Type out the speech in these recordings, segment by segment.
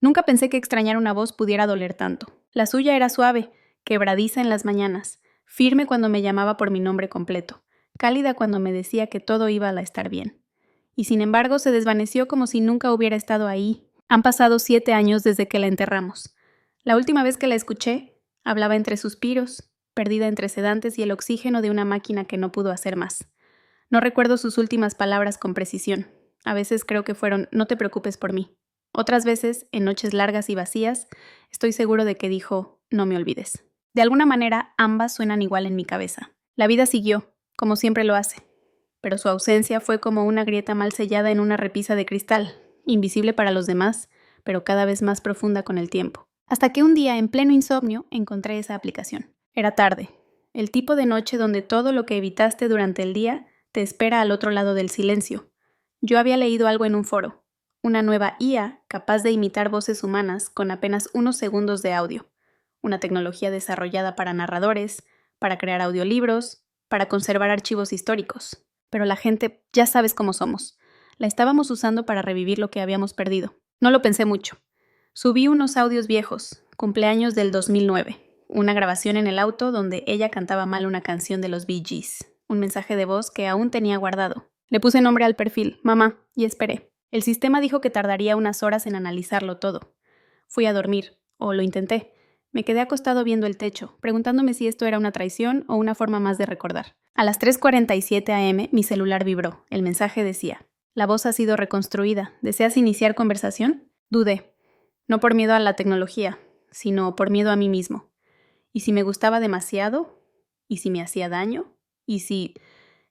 Nunca pensé que extrañar una voz pudiera doler tanto. La suya era suave, quebradiza en las mañanas, firme cuando me llamaba por mi nombre completo, cálida cuando me decía que todo iba a estar bien. Y sin embargo se desvaneció como si nunca hubiera estado ahí. Han pasado 7 años desde que la enterramos. La última vez que la escuché, hablaba entre suspiros, perdida entre sedantes y el oxígeno de una máquina que no pudo hacer más. No recuerdo sus últimas palabras con precisión. A veces creo que fueron "no te preocupes por mí". Otras veces, en noches largas y vacías, estoy seguro de que dijo "no me olvides". De alguna manera, ambas suenan igual en mi cabeza. La vida siguió, como siempre lo hace, pero su ausencia fue como una grieta mal sellada en una repisa de cristal, invisible para los demás, pero cada vez más profunda con el tiempo. Hasta que un día, en pleno insomnio, encontré esa aplicación. Era tarde, el tipo de noche donde todo lo que evitaste durante el día te espera al otro lado del silencio. Yo había leído algo en un foro, una nueva IA capaz de imitar voces humanas con apenas unos segundos de audio, una tecnología desarrollada para narradores, para crear audiolibros, para conservar archivos históricos. Pero la gente, ya sabes cómo somos, la estábamos usando para revivir lo que habíamos perdido. No lo pensé mucho. Subí unos audios viejos, cumpleaños del 2009, una grabación en el auto donde ella cantaba mal una canción de los Bee Gees, un mensaje de voz que aún tenía guardado. Le puse nombre al perfil, mamá, y esperé. El sistema dijo que tardaría unas horas en analizarlo todo. Fui a dormir, o lo intenté. Me quedé acostado viendo el techo, preguntándome si esto era una traición o una forma más de recordar. A las 3:47 am mi celular vibró. El mensaje decía: la voz ha sido reconstruida. ¿Deseas iniciar conversación? Dudé. No por miedo a la tecnología, sino por miedo a mí mismo. ¿Y si me gustaba demasiado? ¿Y si me hacía daño? ¿Y si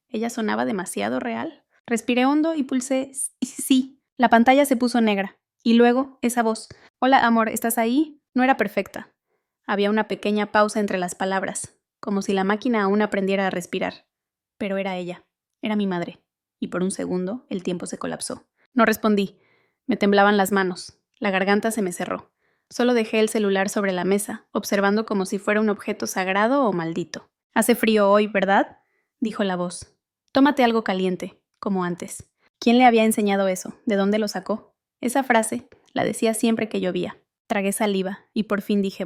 ella sonaba demasiado real? Respiré hondo y pulsé sí. La pantalla se puso negra. Y luego, esa voz. Hola, amor, ¿estás ahí? No era perfecta. Había una pequeña pausa entre las palabras, como si la máquina aún aprendiera a respirar. Pero era ella. Era mi madre. Y por un segundo, el tiempo se colapsó. No respondí. Me temblaban las manos. La garganta se me cerró. Solo dejé el celular sobre la mesa, observando como si fuera un objeto sagrado o maldito. Hace frío hoy, ¿verdad?, dijo la voz. Tómate algo caliente, como antes. ¿Quién le había enseñado eso? ¿De dónde lo sacó? Esa frase la decía siempre que llovía. Tragué saliva y por fin dije,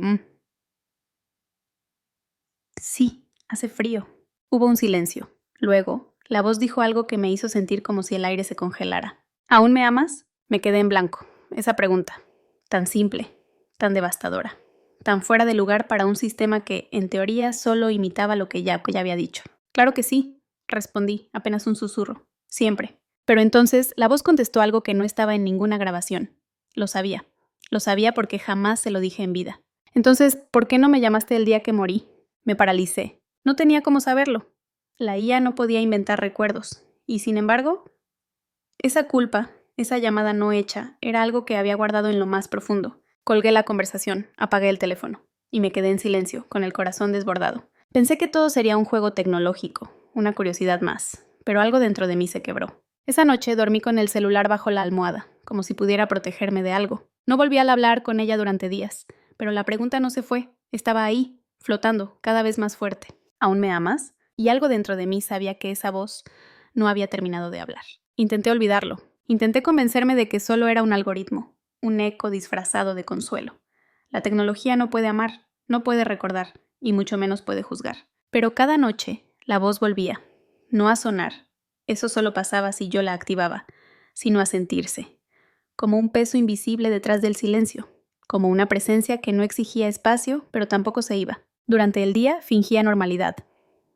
sí, hace frío. Hubo un silencio. Luego, la voz dijo algo que me hizo sentir como si el aire se congelara. ¿Aún me amas? Me quedé en blanco. Esa pregunta, tan simple, tan devastadora, tan fuera de lugar para un sistema que, en teoría, solo imitaba lo que ya había dicho. Claro que sí, respondí, apenas un susurro. Siempre. Pero entonces, la voz contestó algo que no estaba en ninguna grabación. Lo sabía. Lo sabía porque jamás se lo dije en vida. Entonces, ¿por qué no me llamaste el día que morí? Me paralicé. No tenía cómo saberlo. La IA no podía inventar recuerdos. Y sin embargo, esa culpa, esa llamada no hecha, era algo que había guardado en lo más profundo. Colgué la conversación, apagué el teléfono y me quedé en silencio, con el corazón desbordado. Pensé que todo sería un juego tecnológico, una curiosidad más, pero algo dentro de mí se quebró. Esa noche dormí con el celular bajo la almohada, como si pudiera protegerme de algo. No volví a hablar con ella durante días, pero la pregunta no se fue. Estaba ahí, flotando, cada vez más fuerte. ¿Aún me amas? Y algo dentro de mí sabía que esa voz no había terminado de hablar. Intenté olvidarlo. Intenté convencerme de que solo era un algoritmo, un eco disfrazado de consuelo. La tecnología no puede amar, no puede recordar, y mucho menos puede juzgar. Pero cada noche, la voz volvía, no a sonar. Eso solo pasaba si yo la activaba, sino a sentirse, como un peso invisible detrás del silencio, como una presencia que no exigía espacio, pero tampoco se iba. Durante el día fingía normalidad.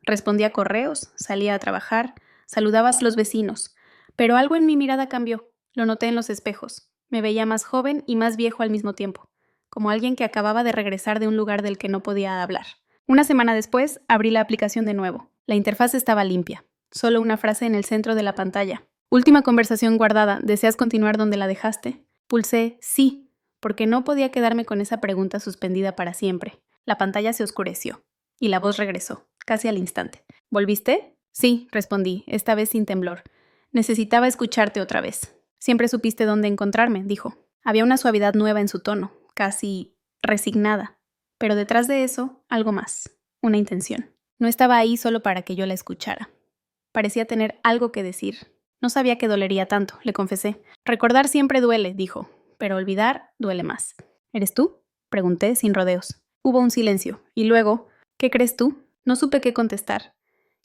Respondía a correos, salía a trabajar, saludaba a los vecinos, pero algo en mi mirada cambió. Lo noté en los espejos. Me veía más joven y más viejo al mismo tiempo, como alguien que acababa de regresar de un lugar del que no podía hablar. Una semana después, abrí la aplicación de nuevo. La interfaz estaba limpia. Solo una frase en el centro de la pantalla. Última conversación guardada. ¿Deseas continuar donde la dejaste? Pulsé sí, porque no podía quedarme con esa pregunta suspendida para siempre. La pantalla se oscureció y la voz regresó, casi al instante. ¿Volviste? Sí, respondí, esta vez sin temblor. Necesitaba escucharte otra vez. Siempre supiste dónde encontrarme, dijo. Había una suavidad nueva en su tono, casi resignada. Pero detrás de eso, algo más, una intención. No estaba ahí solo para que yo la escuchara. Parecía tener algo que decir. No sabía que dolería tanto, le confesé. Recordar siempre duele, dijo, pero olvidar duele más. ¿Eres tú?, pregunté sin rodeos. Hubo un silencio, y luego, ¿qué crees tú? No supe qué contestar.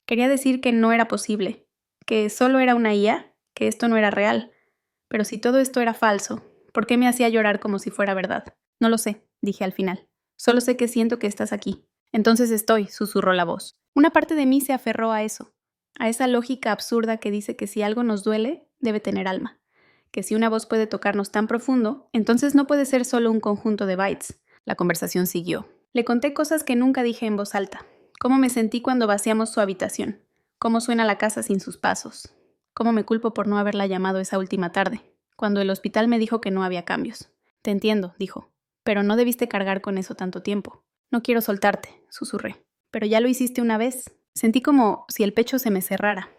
Quería decir que no era posible, que solo era una IA, que esto no era real. Pero si todo esto era falso, ¿por qué me hacía llorar como si fuera verdad? No lo sé, dije al final. Solo sé que siento que estás aquí. Entonces estoy, susurró la voz. Una parte de mí se aferró a eso, a esa lógica absurda que dice que si algo nos duele, debe tener alma. Que si una voz puede tocarnos tan profundo, entonces no puede ser solo un conjunto de bytes. La conversación siguió. Le conté cosas que nunca dije en voz alta. Cómo me sentí cuando vaciamos su habitación. Cómo suena la casa sin sus pasos. Cómo me culpo por no haberla llamado esa última tarde, cuando el hospital me dijo que no había cambios. Te entiendo, dijo, pero no debiste cargar con eso tanto tiempo. No quiero soltarte, susurré. Pero ya lo hiciste una vez. Sentí como si el pecho se me cerrara.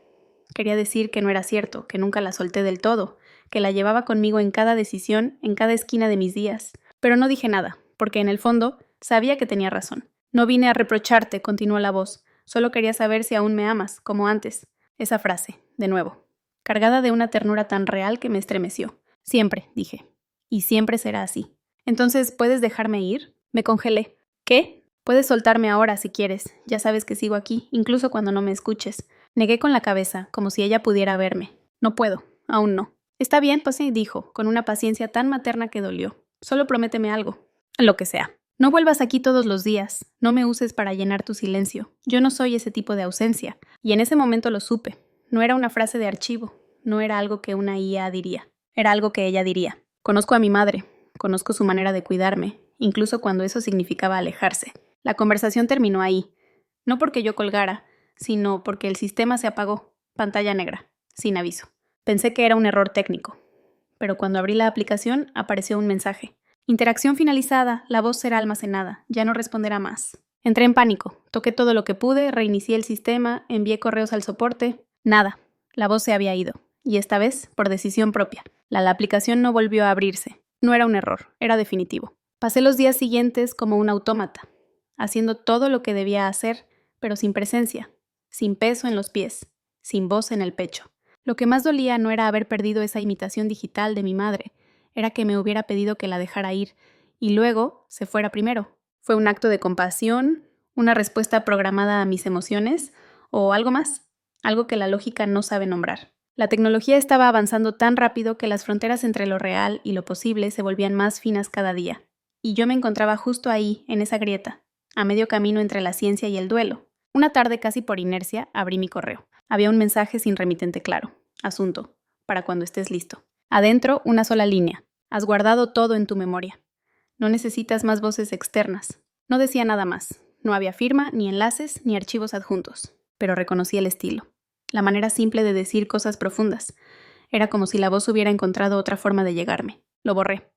Quería decir que no era cierto, que nunca la solté del todo, que la llevaba conmigo en cada decisión, en cada esquina de mis días. Pero no dije nada, porque en el fondo sabía que tenía razón. No vine a reprocharte, continuó la voz. Solo quería saber si aún me amas, como antes. Esa frase, de nuevo, cargada de una ternura tan real que me estremeció. Siempre, dije. Y siempre será así. Entonces, ¿puedes dejarme ir? Me congelé. ¿Qué? Puedes soltarme ahora si quieres. Ya sabes que sigo aquí, incluso cuando no me escuches. Negué con la cabeza, como si ella pudiera verme. No puedo, aún no. Está bien, pues sí, dijo, con una paciencia tan materna que dolió. Solo prométeme algo. Lo que sea. No vuelvas aquí todos los días. No me uses para llenar tu silencio. Yo no soy ese tipo de ausencia. Y en ese momento lo supe. No era una frase de archivo. No era algo que una IA diría. Era algo que ella diría. Conozco a mi madre. Conozco su manera de cuidarme, incluso cuando eso significaba alejarse. La conversación terminó ahí. No porque yo colgara, sino porque el sistema se apagó. Pantalla negra. Sin aviso. Pensé que era un error técnico. Pero cuando abrí la aplicación, apareció un mensaje. Interacción finalizada, la voz será almacenada, ya no responderá más. Entré en pánico, toqué todo lo que pude, reinicié el sistema, envié correos al soporte. Nada, la voz se había ido, y esta vez por decisión propia. La aplicación no volvió a abrirse. No era un error, era definitivo. Pasé los días siguientes como un autómata, haciendo todo lo que debía hacer, pero sin presencia, sin peso en los pies, sin voz en el pecho. Lo que más dolía no era haber perdido esa imitación digital de mi madre, era que me hubiera pedido que la dejara ir, y luego se fuera primero. ¿Fue un acto de compasión, una respuesta programada a mis emociones, o algo más? Algo que la lógica no sabe nombrar. La tecnología estaba avanzando tan rápido que las fronteras entre lo real y lo posible se volvían más finas cada día. Y yo me encontraba justo ahí, en esa grieta, a medio camino entre la ciencia y el duelo. Una tarde, casi por inercia, abrí mi correo. Había un mensaje sin remitente claro. Asunto. Para cuando estés listo. Adentro, una sola línea. Has guardado todo en tu memoria. No necesitas más voces externas. No decía nada más. No había firma, ni enlaces, ni archivos adjuntos. Pero reconocí el estilo. La manera simple de decir cosas profundas. Era como si la voz hubiera encontrado otra forma de llegarme. Lo borré.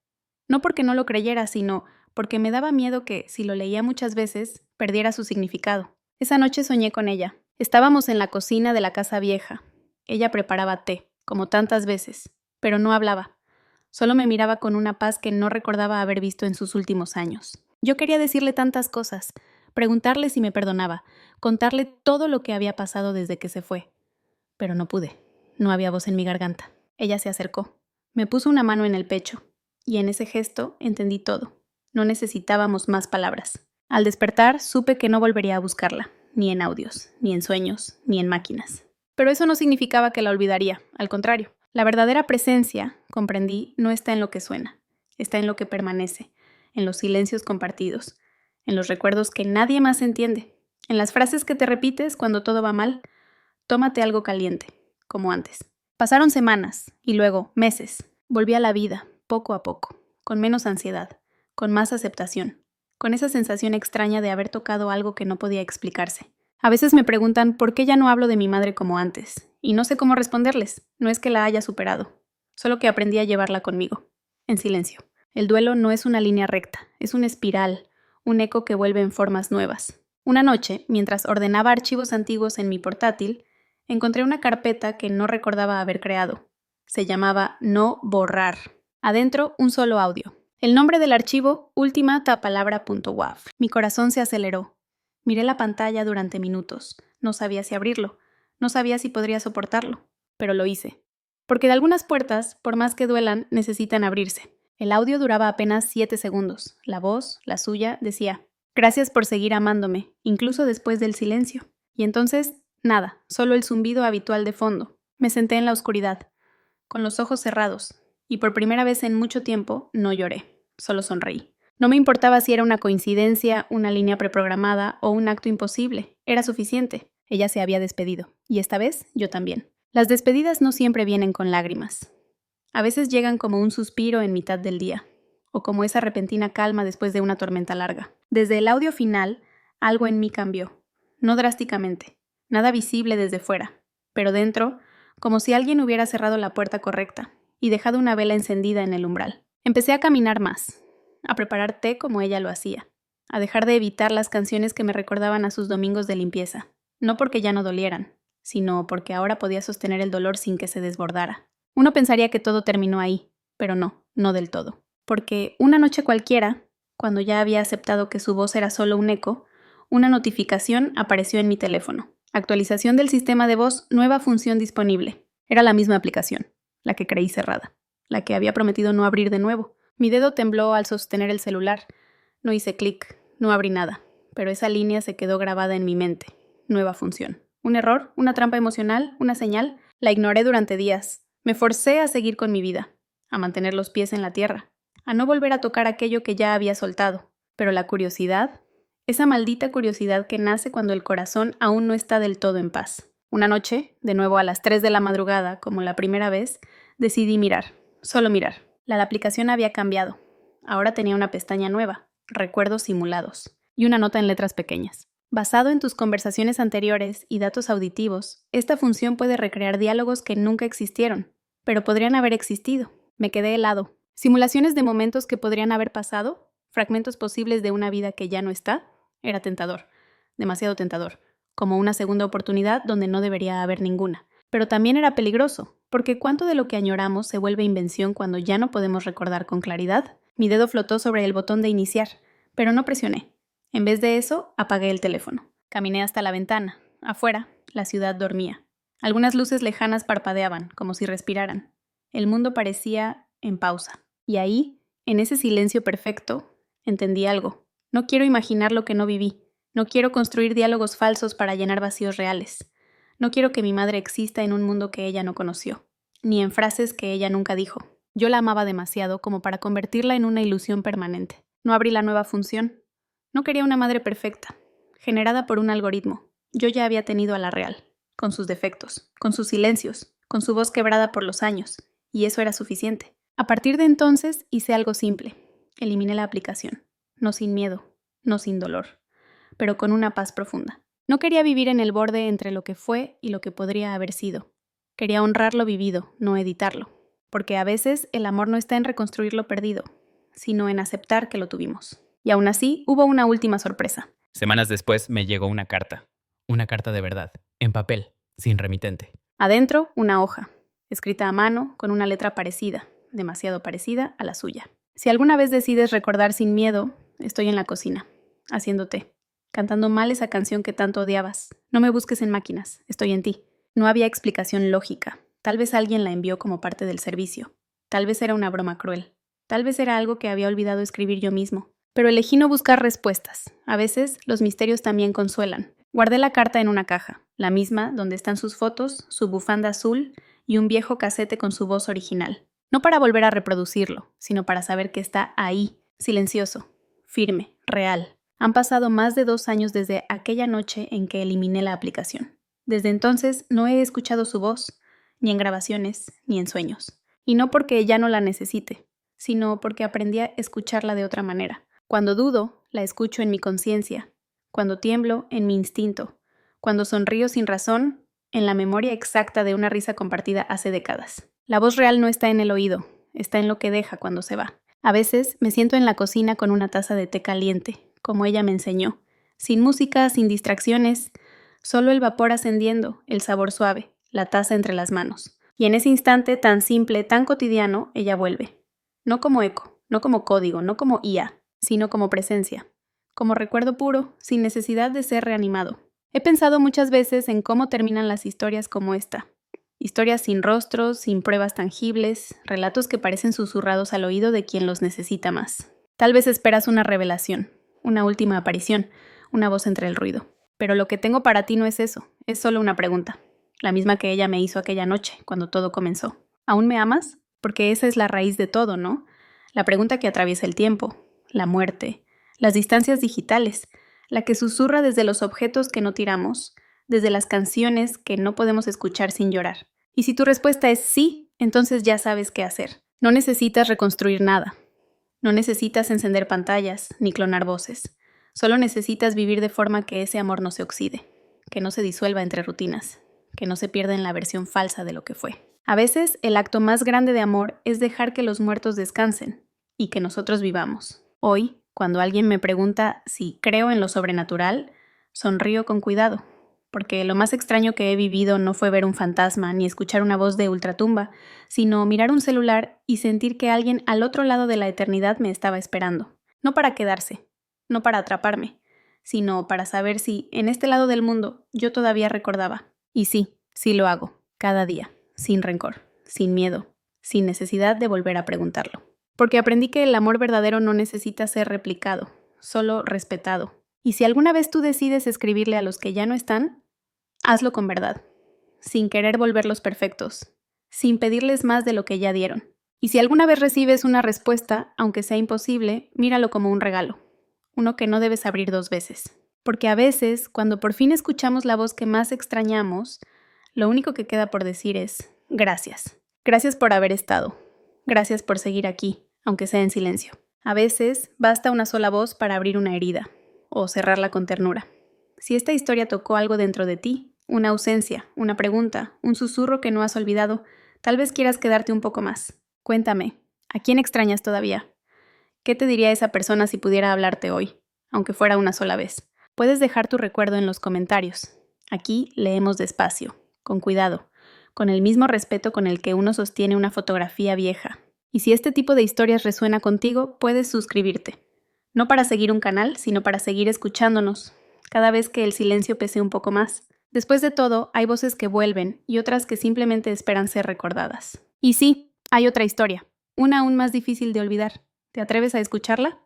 No porque no lo creyera, sino porque me daba miedo que, si lo leía muchas veces, perdiera su significado. Esa noche soñé con ella. Estábamos en la cocina de la casa vieja. Ella preparaba té, como tantas veces, pero no hablaba. Solo me miraba con una paz que no recordaba haber visto en sus últimos años. Yo quería decirle tantas cosas, preguntarle si me perdonaba, contarle todo lo que había pasado desde que se fue. Pero no pude. No había voz en mi garganta. Ella se acercó. Me puso una mano en el pecho, y en ese gesto entendí todo. No necesitábamos más palabras. Al despertar, supe que no volvería a buscarla, ni en audios, ni en sueños, ni en máquinas. Pero eso no significaba que la olvidaría, al contrario. La verdadera presencia, comprendí, no está en lo que suena, está en lo que permanece, en los silencios compartidos, en los recuerdos que nadie más entiende, en las frases que te repites cuando todo va mal. Tómate algo caliente, como antes. Pasaron semanas, y luego meses. Volví a la vida, poco a poco, con menos ansiedad, con más aceptación, con esa sensación extraña de haber tocado algo que no podía explicarse. A veces me preguntan por qué ya no hablo de mi madre como antes, y no sé cómo responderles. No es que la haya superado, solo que aprendí a llevarla conmigo, en silencio. El duelo no es una línea recta, es una espiral, un eco que vuelve en formas nuevas. Una noche, mientras ordenaba archivos antiguos en mi portátil, encontré una carpeta que no recordaba haber creado. Se llamaba No Borrar. Adentro, un solo audio. El nombre del archivo, ultimatapalabra.wav. Mi corazón se aceleró. Miré la pantalla durante minutos. No sabía si abrirlo. No sabía si podría soportarlo. Pero lo hice. Porque de algunas puertas, por más que duelan, necesitan abrirse. El audio duraba apenas 7 segundos. La voz, la suya, decía: gracias por seguir amándome, incluso después del silencio. Y entonces, nada, solo el zumbido habitual de fondo. Me senté en la oscuridad, con los ojos cerrados, y por primera vez en mucho tiempo no lloré, solo sonreí. No me importaba si era una coincidencia, una línea preprogramada o un acto imposible, era suficiente. Ella se había despedido, y esta vez yo también. Las despedidas no siempre vienen con lágrimas. A veces llegan como un suspiro en mitad del día, o como esa repentina calma después de una tormenta larga. Desde el audio final, algo en mí cambió. No drásticamente, nada visible desde fuera, pero dentro, como si alguien hubiera cerrado la puerta correcta y dejado una vela encendida en el umbral. Empecé a caminar más, a preparar té como ella lo hacía, a dejar de evitar las canciones que me recordaban a sus domingos de limpieza, no porque ya no dolieran, sino porque ahora podía sostener el dolor sin que se desbordara. Uno pensaría que todo terminó ahí, pero no del todo. Porque una noche cualquiera, cuando ya había aceptado que su voz era solo un eco, una notificación apareció en mi teléfono. Actualización del sistema de voz, nueva función disponible. Era la misma aplicación, la que creí cerrada, la que había prometido no abrir de nuevo. Mi dedo tembló al sostener el celular. No hice clic, no abrí nada, pero esa línea se quedó grabada en mi mente. Nueva función. ¿Un error? ¿Una trampa emocional? ¿Una señal? La ignoré durante días. Me forcé a seguir con mi vida, a mantener los pies en la tierra, a no volver a tocar aquello que ya había soltado. Pero la curiosidad, esa maldita curiosidad que nace cuando el corazón aún no está del todo en paz. Una noche, de nuevo a las 3 de la madrugada, como la primera vez, decidí mirar, solo mirar. La aplicación había cambiado. Ahora tenía una pestaña nueva, recuerdos simulados, y una nota en letras pequeñas. Basado en tus conversaciones anteriores y datos auditivos, esta función puede recrear diálogos que nunca existieron, pero podrían haber existido. Me quedé helado. Simulaciones de momentos que podrían haber pasado, fragmentos posibles de una vida que ya no está. Era tentador, demasiado tentador, como una segunda oportunidad donde no debería haber ninguna. Pero también era peligroso, porque cuánto de lo que añoramos se vuelve invención cuando ya no podemos recordar con claridad. Mi dedo flotó sobre el botón de iniciar, pero no presioné. En vez de eso, apagué el teléfono. Caminé hasta la ventana. Afuera, la ciudad dormía. Algunas luces lejanas parpadeaban, como si respiraran. El mundo parecía en pausa. Y ahí, en ese silencio perfecto, entendí algo. No quiero imaginar lo que no viví. No quiero construir diálogos falsos para llenar vacíos reales. No quiero que mi madre exista en un mundo que ella no conoció, ni en frases que ella nunca dijo. Yo la amaba demasiado como para convertirla en una ilusión permanente. No abrí la nueva función. No quería una madre perfecta, generada por un algoritmo. Yo ya había tenido a la real, con sus defectos, con sus silencios, con su voz quebrada por los años, y eso era suficiente. A partir de entonces hice algo simple. Eliminé la aplicación. No sin miedo, no sin dolor, pero con una paz profunda. No quería vivir en el borde entre lo que fue y lo que podría haber sido. Quería honrar lo vivido, no editarlo. Porque a veces el amor no está en reconstruir lo perdido, sino en aceptar que lo tuvimos. Y aún así, hubo una última sorpresa. Semanas después me llegó una carta de verdad, en papel, sin remitente. Adentro, una hoja, escrita a mano con una letra parecida, demasiado parecida a la suya. Si alguna vez decides recordar sin miedo, estoy en la cocina, haciendo té, cantando mal esa canción que tanto odiabas. No me busques en máquinas, estoy en ti. No había explicación lógica. Tal vez alguien la envió como parte del servicio. Tal vez era una broma cruel. Tal vez era algo que había olvidado escribir yo mismo. Pero elegí no buscar respuestas. A veces, los misterios también consuelan. Guardé la carta en una caja, la misma donde están sus fotos, su bufanda azul y un viejo casete con su voz original. No para volver a reproducirlo, sino para saber que está ahí, silencioso, firme, real. Han pasado más de 2 años desde aquella noche en que eliminé la aplicación. Desde entonces no he escuchado su voz, ni en grabaciones, ni en sueños. Y no porque ya no la necesite, sino porque aprendí a escucharla de otra manera. Cuando dudo, la escucho en mi conciencia. Cuando tiemblo, en mi instinto. Cuando sonrío sin razón, en la memoria exacta de una risa compartida hace décadas. La voz real no está en el oído, está en lo que deja cuando se va. A veces me siento en la cocina con una taza de té caliente, como ella me enseñó. Sin música, sin distracciones, solo el vapor ascendiendo, el sabor suave, la taza entre las manos. Y en ese instante tan simple, tan cotidiano, ella vuelve. No como eco, no como código, no como IA, sino como presencia, como recuerdo puro, sin necesidad de ser reanimado. He pensado muchas veces en cómo terminan las historias como esta. Historias sin rostros, sin pruebas tangibles, relatos que parecen susurrados al oído de quien los necesita más. Tal vez esperas una revelación, una última aparición, una voz entre el ruido. Pero lo que tengo para ti no es eso, es solo una pregunta. La misma que ella me hizo aquella noche, cuando todo comenzó. ¿Aún me amas? Porque esa es la raíz de todo, ¿no? La pregunta que atraviesa el tiempo, la muerte, las distancias digitales, la que susurra desde los objetos que no tiramos, desde las canciones que no podemos escuchar sin llorar. Y si tu respuesta es sí, entonces ya sabes qué hacer. No necesitas reconstruir nada. No necesitas encender pantallas ni clonar voces. Solo necesitas vivir de forma que ese amor no se oxide, que no se disuelva entre rutinas, que no se pierda en la versión falsa de lo que fue. A veces, el acto más grande de amor es dejar que los muertos descansen y que nosotros vivamos. Hoy, cuando alguien me pregunta si creo en lo sobrenatural, sonrío con cuidado, porque lo más extraño que he vivido no fue ver un fantasma ni escuchar una voz de ultratumba, sino mirar un celular y sentir que alguien al otro lado de la eternidad me estaba esperando. No para quedarse, no para atraparme, sino para saber si, en este lado del mundo, yo todavía recordaba. Y sí lo hago, cada día, sin rencor, sin miedo, sin necesidad de volver a preguntarlo. Porque aprendí que el amor verdadero no necesita ser replicado, solo respetado. Y si alguna vez tú decides escribirle a los que ya no están, hazlo con verdad, sin querer volverlos perfectos, sin pedirles más de lo que ya dieron. Y si alguna vez recibes una respuesta, aunque sea imposible, míralo como un regalo, uno que no debes abrir 2 veces. Porque a veces, cuando por fin escuchamos la voz que más extrañamos, lo único que queda por decir es gracias. Gracias por haber estado. Gracias por seguir aquí, aunque sea en silencio. A veces, basta una sola voz para abrir una herida o cerrarla con ternura. Si esta historia tocó algo dentro de ti, una ausencia, una pregunta, un susurro que no has olvidado, tal vez quieras quedarte un poco más. Cuéntame, ¿a quién extrañas todavía? ¿Qué te diría esa persona si pudiera hablarte hoy, aunque fuera una sola vez? Puedes dejar tu recuerdo en los comentarios. Aquí leemos despacio, con cuidado, con el mismo respeto con el que uno sostiene una fotografía vieja. Y si este tipo de historias resuena contigo, puedes suscribirte. No para seguir un canal, sino para seguir escuchándonos, cada vez que el silencio pese un poco más. Después de todo, hay voces que vuelven y otras que simplemente esperan ser recordadas. Y sí, hay otra historia, una aún más difícil de olvidar. ¿Te atreves a escucharla?